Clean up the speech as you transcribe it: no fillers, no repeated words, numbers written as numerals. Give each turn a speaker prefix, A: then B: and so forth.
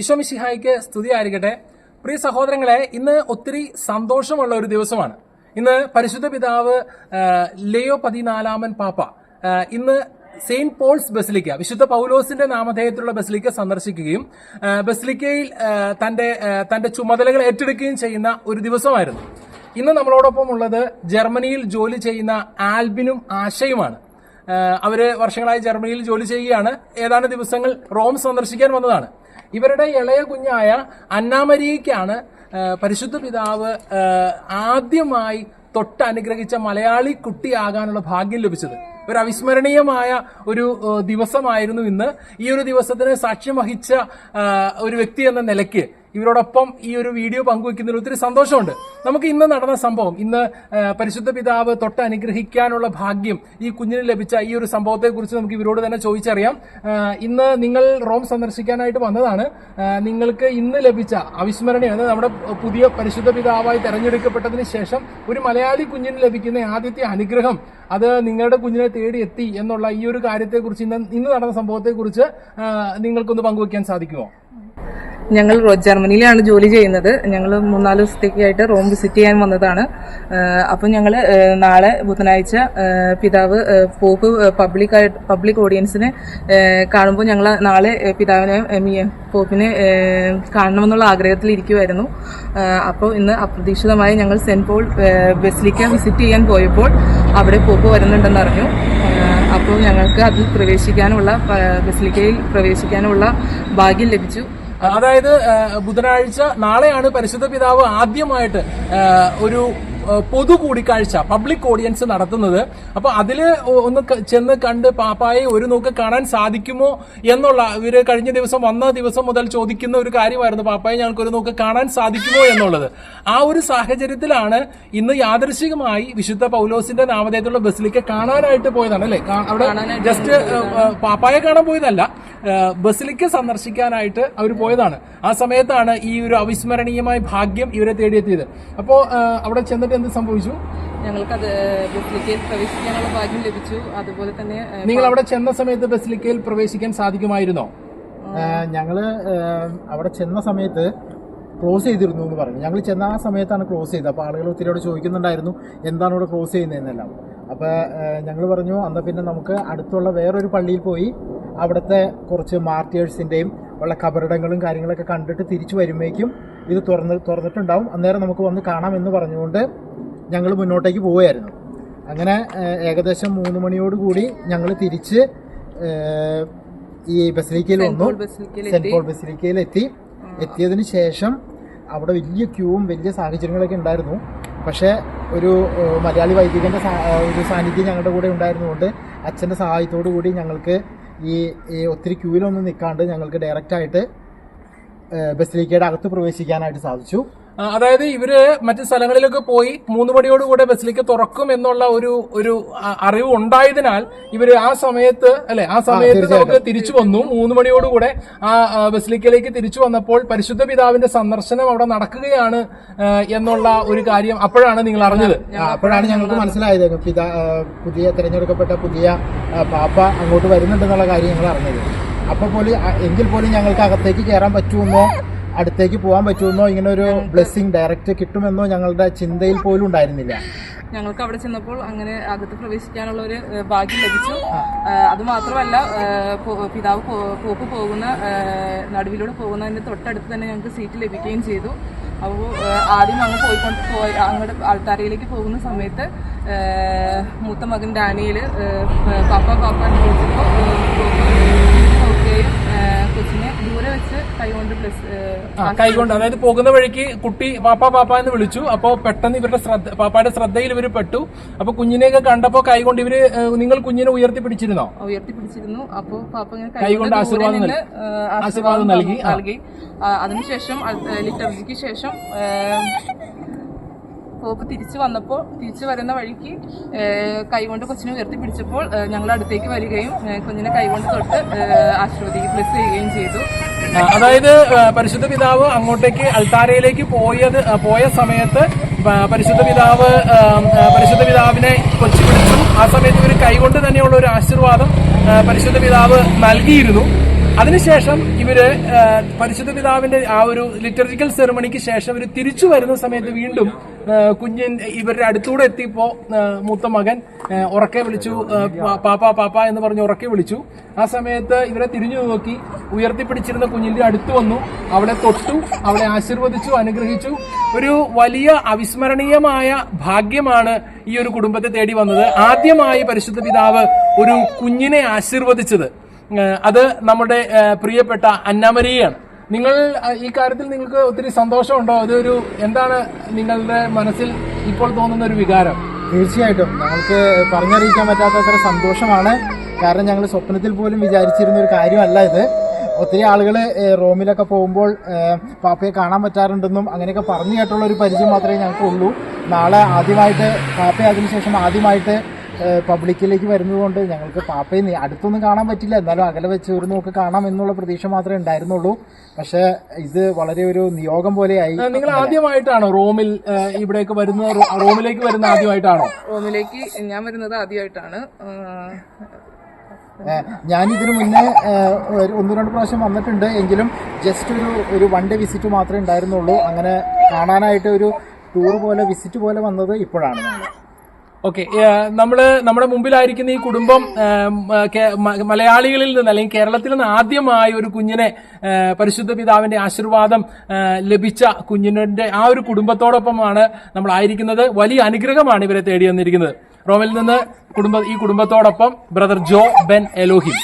A: ഈശോ മിശിഹായ്ക്ക് സ്തുതിയായിരിക്കട്ടെ. പ്രിയ സഹോദരങ്ങളെ, ഇന്ന് ഒത്തിരി സന്തോഷമുള്ള ഒരു ദിവസമാണ്. ഇന്ന് പരിശുദ്ധ പിതാവ് ലിയോ 14 പാപ്പ ഇന്ന് സെയിന്റ് പോൾസ് ബസിലിക്ക, വിശുദ്ധ പൗലോസിന്റെ നാമധേയത്തിലുള്ള ബസിലിക്ക സന്ദർശിക്കുകയും ബസിലിക്കയിൽ തന്റെ ചുമതലകൾ ഏറ്റെടുക്കുകയും ചെയ്യുന്ന ഒരു ദിവസമായിരുന്നു. ഇന്ന് നമ്മളോടൊപ്പം ഉള്ളത് ജർമ്മനിയിൽ ജോലി ചെയ്യുന്ന ആൽബിനും ആശയുമാണ്. അവര് വർഷങ്ങളായി ജർമ്മനിയിൽ ജോലി ചെയ്യുകയാണ്. ഏതാനും ദിവസങ്ങൾ റോം സന്ദർശിക്കാൻ വന്നതാണ്. ഇവരുടെ ഇളയ കുഞ്ഞായ അന്നാമരിയയ്ക്കാണ് പരിശുദ്ധ പിതാവ് ആദ്യമായി തൊട്ട് അനുഗ്രഹിച്ച മലയാളി കുട്ടിയാകാനുള്ള ഭാഗ്യം ലഭിച്ചത്. ഒരു അവിസ്മരണീയമായ ഒരു ദിവസമായിരുന്നു ഇന്ന്. ഈ ഒരു ദിവസത്തിന് സാക്ഷ്യം വഹിച്ച ഒരു വ്യക്തി എന്ന നിലയ്ക്ക് ഇവരോടൊപ്പം ഈ ഒരു വീഡിയോ പങ്കുവെക്കുന്നതിൽ ഒത്തിരി സന്തോഷമുണ്ട്. നമുക്ക് ഇന്ന് നടന്ന സംഭവം, ഇന്ന് പരിശുദ്ധ പിതാവ് തൊട്ട് അനുഗ്രഹിക്കാനുള്ള ഭാഗ്യം ഈ കുഞ്ഞിന് ലഭിച്ച ഈ ഒരു സംഭവത്തെ കുറിച്ച് നമുക്ക് ഇവരോട് തന്നെ ചോദിച്ചറിയാം. ഇന്ന് നിങ്ങൾ റോം സന്ദർശിക്കാനായിട്ട് വന്നതാണ്. നിങ്ങൾക്ക് ഇന്ന് ലഭിച്ച അവിസ്മരണീയം, നമ്മുടെ പുതിയ പരിശുദ്ധ പിതാവായി തെരഞ്ഞെടുക്കപ്പെട്ടതിന് ശേഷം ഒരു മലയാളി കുഞ്ഞിന് ലഭിക്കുന്ന ആദ്യത്തെ അനുഗ്രഹം, അത് നിങ്ങളുടെ കുഞ്ഞിനെ തേടി എത്തി എന്നുള്ള ഈ ഒരു കാര്യത്തെക്കുറിച്ച്, ഇന്ന് നടന്ന സംഭവത്തെക്കുറിച്ച് നിങ്ങൾക്കൊന്ന് പങ്കുവയ്ക്കാൻ സാധിക്കുമോ?
B: ഞങ്ങൾ ജർമ്മനിയിലാണ് ജോലി ചെയ്യുന്നത്. ഞങ്ങൾ 3-4 ദിവസത്തേക്കായിട്ട് റോം വിസിറ്റ് ചെയ്യാൻ വന്നതാണ്. അപ്പം ഞങ്ങൾ നാളെ ബുധനാഴ്ച പിതാവ് പോപ്പ് പബ്ലിക് ഓഡിയൻസിനെ കാണുമ്പോൾ ഞങ്ങൾ നാളെ പോപ്പിനെ കാണണമെന്നുള്ള ആഗ്രഹത്തിലിരിക്കുമായിരുന്നു. അപ്പോൾ ഇന്ന് അപ്രതീക്ഷിതമായി ഞങ്ങൾ സെന്റ് പോൾ ബസിലിക്ക വിസിറ്റ് ചെയ്യാൻ പോയപ്പോൾ അവിടെ പോപ്പ് വരുന്നുണ്ടെന്ന് അറിഞ്ഞു. അപ്പോൾ ഞങ്ങൾക്ക് അതിൽ ബസിലിക്കയിൽ പ്രവേശിക്കാനുള്ള ഭാഗ്യം ലഭിച്ചു.
A: അതായത് ബുധനാഴ്ച, നാളെയാണ് പരിശുദ്ധ പിതാവ് ആദ്യമായിട്ട് ഒരു പൊതു കൂടിക്കാഴ്ച, പബ്ലിക് ഓഡിയൻസ് നടത്തുന്നത്. അപ്പൊ അതില് ഒന്ന് ചെന്ന് കണ്ട് പാപ്പായെ ഒരു നോക്ക് കാണാൻ സാധിക്കുമോ എന്നുള്ള, ഇവര് കഴിഞ്ഞ ദിവസം വന്ന ദിവസം മുതൽ ചോദിക്കുന്ന ഒരു കാര്യമായിരുന്നു, പാപ്പായെ ഞങ്ങൾക്ക് ഒരു നോക്ക് കാണാൻ സാധിക്കുമോ എന്നുള്ളത്. ആ ഒരു സാഹചര്യത്തിലാണ് ഇന്ന് യാദൃശികമായി വിശുദ്ധ പൗലോസിന്റെ നാമധേയത്തിലുള്ള ബസിലിക്ക കാണാനായിട്ട് പോയതാണ്, അല്ലെ? അവിടെ ജസ്റ്റ് പാപ്പായെ കാണാൻ പോയതല്ല, ബസിലിക്ക സന്ദർശിക്കാനായിട്ട് അവർ പോയതാണ്. ആ സമയത്താണ് ഈ ഒരു അവിസ്മരണീയമായ ഭാഗ്യം ഇവരെ തേടിയെത്തിയത്. അപ്പോ അവിടെ ചെന്നിട്ട് എന്ത് സംഭവിച്ചു?
B: ഞങ്ങൾക്ക് അത് ബസിലിക്കയിൽ പ്രവേശിക്കാനുള്ള ഭാഗ്യം ലഭിച്ചു. അതുപോലെ തന്നെ
A: നിങ്ങൾ അവിടെ ചെന്ന സമയത്ത് ബസിലിക്കയിൽ പ്രവേശിക്കാൻ സാധിക്കുമായിരുന്നോ?
C: ഞങ്ങള് അവിടെ ചെന്ന സമയത്ത് ക്ലോസ് ചെയ്തിരുന്നു എന്ന് പറഞ്ഞു. ഞങ്ങൾ ചെന്ന ആ സമയത്താണ് ക്ലോസ് ചെയ്തത്. അപ്പോൾ ആളുകൾ ഒത്തിരി അവിടെ ചോദിക്കുന്നുണ്ടായിരുന്നു, എന്താണ് ഇവിടെ ക്ലോസ് ചെയ്യുന്നതെന്നെല്ലാം. അപ്പോൾ ഞങ്ങൾ പറഞ്ഞു, എന്നാൽ പിന്നെ നമുക്ക് അടുത്തുള്ള വേറൊരു പള്ളിയിൽ പോയി അവിടുത്തെ കുറച്ച് മാർട്ടിയേഴ്സിൻ്റെയും ഉള്ള കബറിടങ്ങളും കാര്യങ്ങളൊക്കെ കണ്ടിട്ട് തിരിച്ചു വരുമ്പോഴേക്കും ഇത് തുറന്നിട്ടുണ്ടാവും, അന്നേരം നമുക്ക് വന്ന് കാണാമെന്ന് പറഞ്ഞുകൊണ്ട് ഞങ്ങൾ മുന്നോട്ടേക്ക് പോവുകയായിരുന്നു. അങ്ങനെ ഏകദേശം 3 മണിയോടുകൂടി ഞങ്ങൾ തിരിച്ച് ഈ ബസിലിക്കയിൽ വന്നു. സെന്റ് പോൾ ബസിലിക്കയിൽ എത്തിയതിന് ശേഷം അവിടെ വലിയ ക്യൂവും വലിയ സാഹചര്യങ്ങളൊക്കെ ഉണ്ടായിരുന്നു. പക്ഷേ ഒരു മലയാളി വൈദികൻ്റെ ഒരു സാന്നിധ്യം ഞങ്ങളുടെ കൂടെ ഉണ്ടായിരുന്നുകൊണ്ട് അച്ഛൻ്റെ സഹായത്തോടു കൂടി ഞങ്ങൾക്ക് ഈ ഒത്തിരി ക്യൂവിലൊന്നും നിൽക്കാണ്ട് ഞങ്ങൾക്ക് ഡയറക്റ്റായിട്ട് ബസിലിക്കയുടെ അകത്ത് പ്രവേശിക്കാനായിട്ട് സാധിച്ചു.
A: അതായത് ഇവര് മറ്റു സ്ഥലങ്ങളിലൊക്കെ പോയി 3 മണിയോടുകൂടെ ബസിലിക്ക തുറക്കും എന്നുള്ള ഒരു അറിവ് ഉണ്ടായതിനാൽ ഇവര് ആ സമയത്ത് നമുക്ക് തിരിച്ചു വന്നു. 3 മണിയോടുകൂടെ ആ ബസിലിക്കയിലേക്ക് തിരിച്ചു വന്നപ്പോൾ പരിശുദ്ധ പിതാവിന്റെ സന്ദർശനം അവിടെ നടക്കുകയാണ് എന്നുള്ള ഒരു കാര്യം അപ്പോഴാണ് നിങ്ങൾ അറിഞ്ഞത്.
C: അപ്പോഴാണ് ഞങ്ങൾക്ക് മനസ്സിലായത്, പുതിയ തിരഞ്ഞെടുക്കപ്പെട്ട പുതിയ പാപ്പ അങ്ങോട്ട് വരുന്നുണ്ടെന്നുള്ള കാര്യം ഞങ്ങൾ അറിഞ്ഞത്. എങ്കിൽ പോലും ഞങ്ങൾക്ക് അകത്തേക്ക് കയറാൻ പറ്റുമെന്നോ അടുത്തേക്ക് പോകാൻ പറ്റുമെന്നോ ഇങ്ങനെ ഒരു ബ്ലെസ്സിങ് ഡയറക്റ്റ് കിട്ടുമെന്നോ ഞങ്ങളുടെ ചിന്തയിൽ പോലും ഉണ്ടായിരുന്നില്ല.
B: ഞങ്ങൾക്ക് അവിടെ ചെന്നപ്പോൾ അങ്ങനെ അകത്ത് പ്രവേശിക്കാനുള്ള ഒരു ഭാഗ്യം ലഭിച്ചു. അതുമാത്രമല്ല, പിതാവ് പോപ്പ് പോകുന്ന നടുവിലൂടെ പോകുന്നതിന്റെ തൊട്ടടുത്ത് തന്നെ ഞങ്ങൾക്ക് സീറ്റ് ലഭിക്കുകയും ചെയ്തു. അപ്പോൾ ആദ്യം അങ്ങോട്ട് ആൾത്താരയിലേക്ക് പോകുന്ന സമയത്ത് മൂത്ത മകൻ ഡാനിയിൽ പാപ്പ എന്ന് വിളിച്ചപ്പോൾ കൊച്ചിനെ ദൂരെ വെച്ച്
A: കൈകൊണ്ട് അതായത് പോകുന്ന വഴിക്ക് കുട്ടി പാപ്പ എന്ന് വിളിച്ചു. അപ്പോ പെട്ടെന്ന് പാപ്പായുടെ ശ്രദ്ധയിൽ ഇവർ പെട്ടു. അപ്പൊ കുഞ്ഞിനെയൊക്കെ കണ്ടപ്പോ കൈകൊണ്ട് നിങ്ങൾ കുഞ്ഞിനെ ഉയർത്തിപ്പിടിച്ചിരുന്നോ?
B: ഉയർത്തിപ്പിടിച്ചിരുന്നു. അപ്പോ പാപ്പ
A: കൈകൊണ്ട് ആശീർവാദം നൽകി.
B: അതിനുശേഷം ലിറ്റർജിക്ക് ശേഷം പോപ്പ് തിരിച്ചു വരുന്ന വഴിക്ക് കൈകൊണ്ട് കൊച്ചിനെ ഉയർത്തിപ്പിടിച്ചപ്പോൾ ഞങ്ങൾ അടുത്തേക്ക് വരികയും കുഞ്ഞിനെ കൈകൊണ്ട് തൊട്ട് ബ്ലെസ് ചെയ്യുകയും ചെയ്തു.
A: അതായത് പരിശുദ്ധ പിതാവ് അങ്ങോട്ടേക്ക് അൾത്താരയിലേക്ക് പോയ സമയത്ത് പരിശുദ്ധ പിതാവിനെ കൊച്ചി പിടിച്ചു. ആ സമയത്ത് ഇവർ കൈകൊണ്ട് തന്നെയുള്ള ഒരു ആശീർവാദം പരിശുദ്ധ പിതാവ് നൽകിയിരുന്നു. അതിനുശേഷം ഇവര് പരിശുദ്ധ പിതാവിന്റെ ആ ഒരു ലിറ്റർജിക്കൽ സെറമണിക്ക് ശേഷം ഇവർ തിരിച്ചു വരുന്ന സമയത്ത് വീണ്ടും ഇവരുടെ അടുത്തൂടെ എത്തിയപ്പോ മൂത്ത മകൻ ഉറക്കെ വിളിച്ചു, പാപ്പ പാപ്പ എന്ന് പറഞ്ഞ് ഉറക്കെ വിളിച്ചു. ആ സമയത്ത് ഇവരെ തിരിഞ്ഞു നോക്കി ഉയർത്തിപ്പിടിച്ചിരുന്ന കുഞ്ഞിന്റെ അടുത്ത് വന്നു, അവളെ തൊട്ടു, അവളെ ആശീർവദിച്ചു, അനുഗ്രഹിച്ചു. ഒരു വലിയ അവിസ്മരണീയമായ ഭാഗ്യമാണ് ഈ ഒരു കുടുംബത്തെ തേടി വന്നത്. ആദ്യമായി പരിശുദ്ധ പിതാവ് ഒരു കുഞ്ഞിനെ ആശീർവദിച്ചത് അത് നമ്മുടെ പ്രിയപ്പെട്ട അന്നാമരിയാണ്. നിങ്ങൾ ഈ കാര്യത്തിൽ നിങ്ങൾക്ക് ഒത്തിരി സന്തോഷമുണ്ടോ? അതൊരു എന്താണ് നിങ്ങളുടെ മനസ്സിൽ ഇപ്പോൾ തോന്നുന്ന ഒരു വികാരം?
C: തീർച്ചയായിട്ടും ഞങ്ങൾക്ക് പറഞ്ഞറിയിക്കാൻ പറ്റാത്തത്ര സന്തോഷമാണ്. കാരണം ഞങ്ങൾ സ്വപ്നത്തിൽ പോലും വിചാരിച്ചിരുന്ന ഒരു കാര്യമല്ല ഇത്. ഒത്തിരി ആളുകൾ റോമിലൊക്കെ പോകുമ്പോൾ പാപ്പയെ കാണാൻ പറ്റാറുണ്ടെന്നും അങ്ങനെയൊക്കെ പറഞ്ഞു കേട്ടുള്ള ഒരു പരിചയം മാത്രമേ ഞങ്ങൾക്ക് ഉള്ളൂ. നാളെ ആദ്യമായിട്ട് പാപ്പയെ അതിനുശേഷം ആദ്യമായിട്ട് പബ്ലിക്കിലേക്ക് വരുന്നതുകൊണ്ട് ഞങ്ങൾക്ക് പാപ്പയെ അടുത്തൊന്നും കാണാൻ പറ്റില്ല, എന്നാലും അകലെ വെച്ച് ഒരു നോക്ക് കാണാം എന്നുള്ള പ്രതീക്ഷ മാത്രമേ ഉണ്ടായിരുന്നുള്ളൂ. പക്ഷെ ഇത് വളരെ ഒരു നിയോഗം പോലെയായി.
A: നിങ്ങൾ ആദ്യമായിട്ടാണോ റോമിൽ ഇവിടേക്ക് വരുന്നത്? റോമിലേക്ക് വരുന്ന ആദ്യമായിട്ടാണോ?
B: റോമിലേക്ക് ഞാൻ വരുന്നത് ആദ്യമായിട്ടാണ്.
C: ഞാനിതിനു മുന്നേ 1-2 പ്രാവശ്യം വന്നിട്ടുണ്ട്, എങ്കിലും ജസ്റ്റ് ഒരു വൺ ഡേ വിസിറ്റ് മാത്രമേ ഉണ്ടായിരുന്നുള്ളൂ. അങ്ങനെ കാണാനായിട്ട് ഒരു ടൂർ പോലെ വിസിറ്റ് പോലെ വന്നത് ഇപ്പോഴാണ് ഞങ്ങൾ.
A: ഓക്കെ, നമ്മുടെ മുമ്പിലായിരിക്കുന്ന ഈ കുടുംബം മലയാളികളിൽ നിന്ന് അല്ലെങ്കിൽ കേരളത്തിൽ നിന്ന് ആദ്യമായി ഒരു കുഞ്ഞിനെ പരിശുദ്ധ പിതാവിന്റെ ആശീർവാദം ലഭിച്ച കുഞ്ഞിന്റെ ആ ഒരു കുടുംബത്തോടൊപ്പമാണ് നമ്മൾ ആയിരിക്കുന്നത്. വലിയ അനുഗ്രഹമാണ് ഇവരെ തേടി വന്നിരിക്കുന്നത്. റോമിൽ നിന്ന് ഈ കുടുംബത്തോടൊപ്പം ബ്രദർ ജോ ബെൻ എലോഹിം.